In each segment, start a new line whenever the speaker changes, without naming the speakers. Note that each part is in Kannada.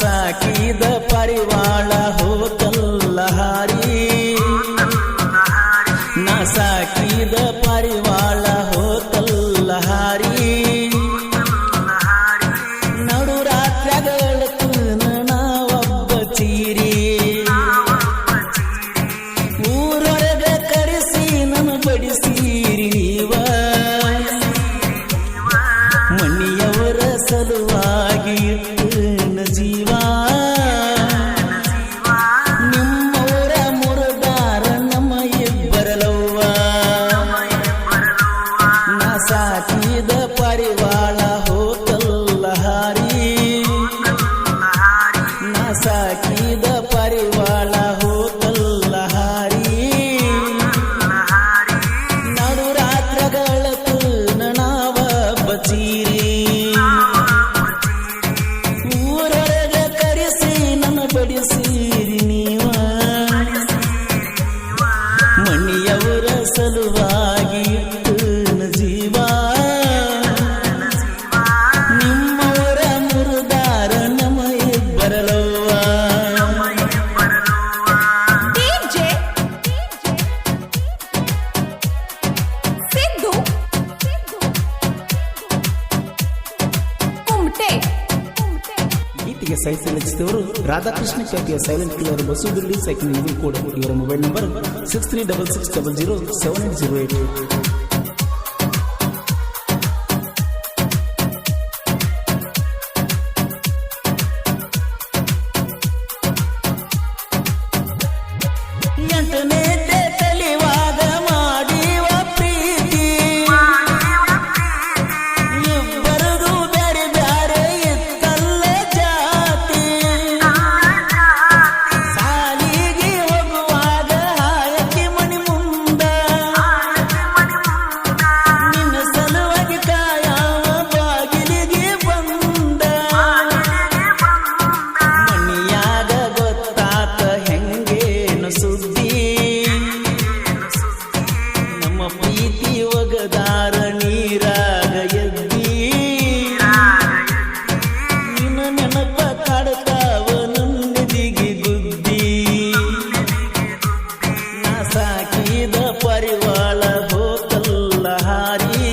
ಸಾಕಿದ ಪರಿವಾಳ ಹೋತಲ್ಲ ಹಾರಿ ನಾ ಸಾಕಿದ ಪರಿವಾಳ ಹೋತಲ್ಲ ಹಾರಿ ನಡು ರಾತ್ರಿಗಳತು ನಾವೊಬ್ಬ ಚೀರಿ ಊರೊಳಗ ಕರೆಸಿ ನನ್ನ ಬಡಿಸೀರಿ ನೀವ ಮಣಿಯವರ ಸಲುವಾಗಿ ಜೀವ ನಿಮ್ಮವರ ಮುರುಗಾರ ನಮ್ಮ ಇಬ್ಬರಲವ್ವ ನಾ ಸಾಕಿದ ಪರಿವಾಳ ಹೋತಲ್ಲ ಹಾರಿ ನಾ ಸಾಕಿದ ಪರಿವಾಳ ಹೋತಲ್ಲ ಹಾರಿ ನಡು ರಾತ್ರಗಳತು ನಾವ ಬಚೀರಿ ಬಡಿಸೀರಿ ನೀವ ಮಣಿಯವರ ಸಲುವಾಗಿ ಜೀವ ನಿಮ್ಮವರ ಮುರುದಾರ ನಮ್ಮ ಇಬ್ಬರಲವ್ವ
ಸಿದ್ದು ಕುಮಟೆ
ಗೀತೆಗೆ ಸಾಹಿತ್ಯ ರಚಿಸಿದವರು ರಾಧಾಕೃಷ್ಣ ಖ್ಯಾತಿಯ ಸೈಲೆಂಟ್ ಕಿಲ್ಲರ್ ಬಸವದುರ್ಡಿ ಸೈಕಲ್ ನಿಗೂ ಕೂಡ ಇವರ ಮೊಬೈಲ್ ನಂಬರ್ 6366007808. ಪರಿವಾಳ ಹೋತಲ್ಲ ಹಾರಿ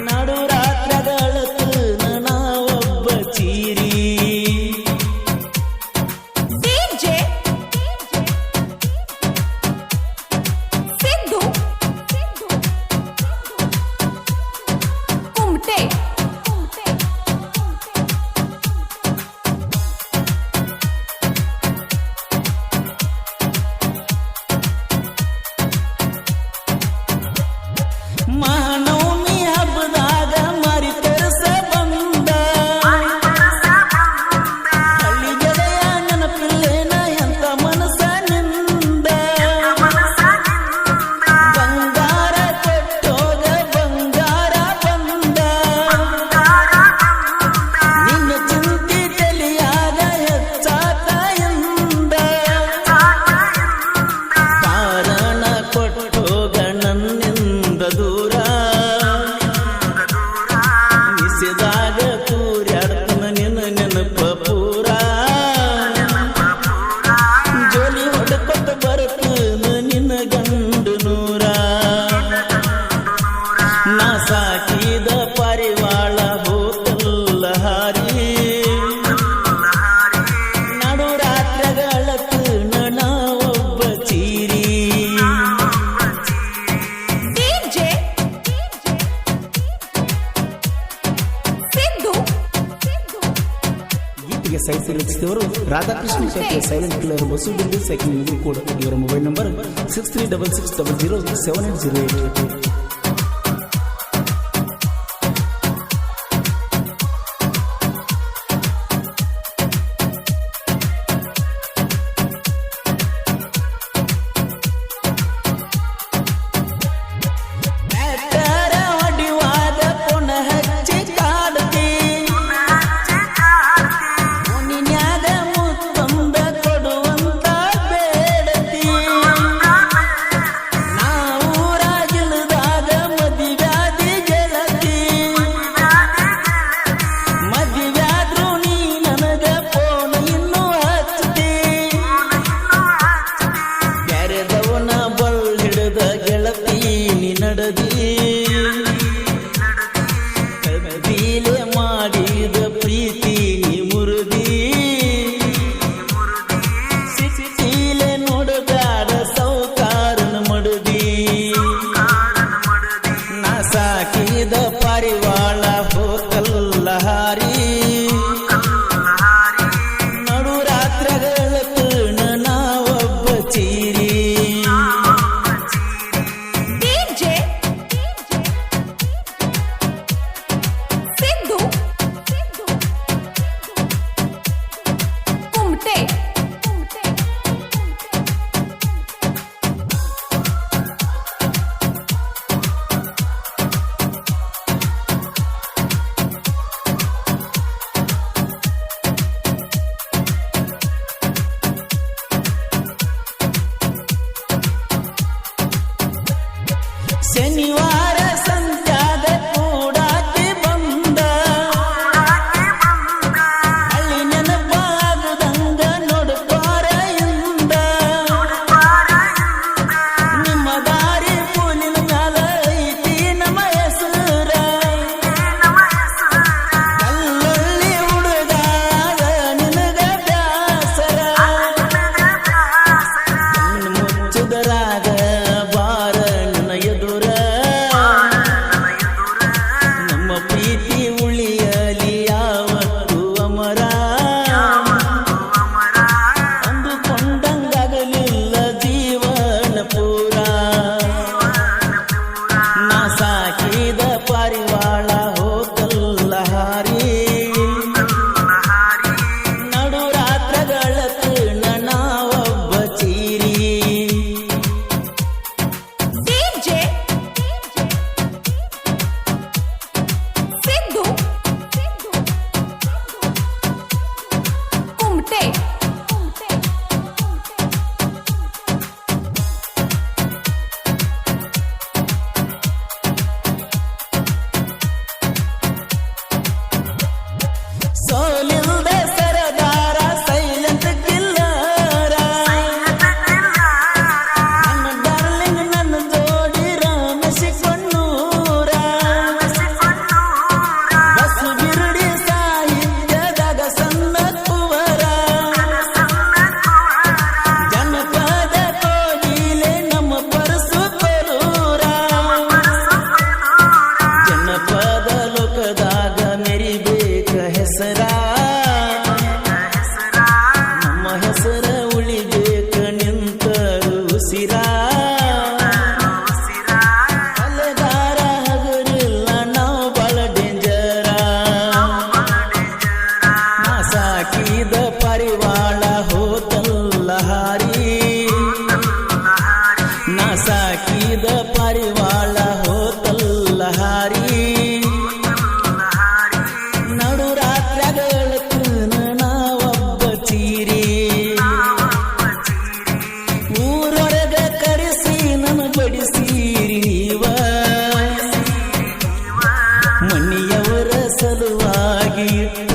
ನಡು ರಾತ್ರಗಳತು ನಾವೊಬ್ಬ ಚೀರಿ
ಸಿದ್ದು ಕುಮಟೆ
ಮಹಾನವಮಿ ಹಬ್ಬದಾಗ ಮಾರಿ ತರಸ ಬಂದ ಹಳ್ಳಿ ಗೆಳೆಯ ನೆನಪಿಲ್ಲೇನ ಎಂತ ಮನಸ ನಿಂದ ಬಂಗಾರ ಕೊಟ್ಟೋಗ ಬಂಗಾರ ಬಂದ ನಿನ್ನ ಚಿಂತಿ ತಲಿಯಾಗ ಹೆಚ್ಚಾತ ಎಂದ ಕಾರಣ ಕೊಟ್ಟೋಗ ನನ್ನಿಂದ ದೂರ ನಿಸಿದಾಗ ತೂರ್ಯಾಡ್ತನ ನಿನ್ನ ನೆನಪ ಪೂರ ಜೋಲಿ ಹೊಡ್ಕೊತ ಬರ್ತನ ನಿನ್ನ ಗಂಡು ನೂರ ನಾ ಸಾಕಿದ ಪರಿವಾಳ ಹೋತಲ್ಲ ಹಾರಿ ನಡು ರಾತ್ರಗಳತು ನಾವೊಬ್ಬ ಚೀರಿ ಗೀತೆಗೆ ಸಾಹಿತ್ಯ ರಚಿಸಿದವರು ರಾಧಾಕೃಷ್ಣ ಖ್ಯಾತಿಯ ಸೈಲೆಂಟ್ ಕಿಲ್ಲರ್ ಬಸವದುರ್ಡಿ ಸೈಕಲ್ ನಿಗೂ ಕೂಡ ಇವರ ಮೊಬೈಲ್ ನಂಬರ್ 6366007808. ನಾವೂರಾಗಿಲ್ದ ಇಟ್ಟು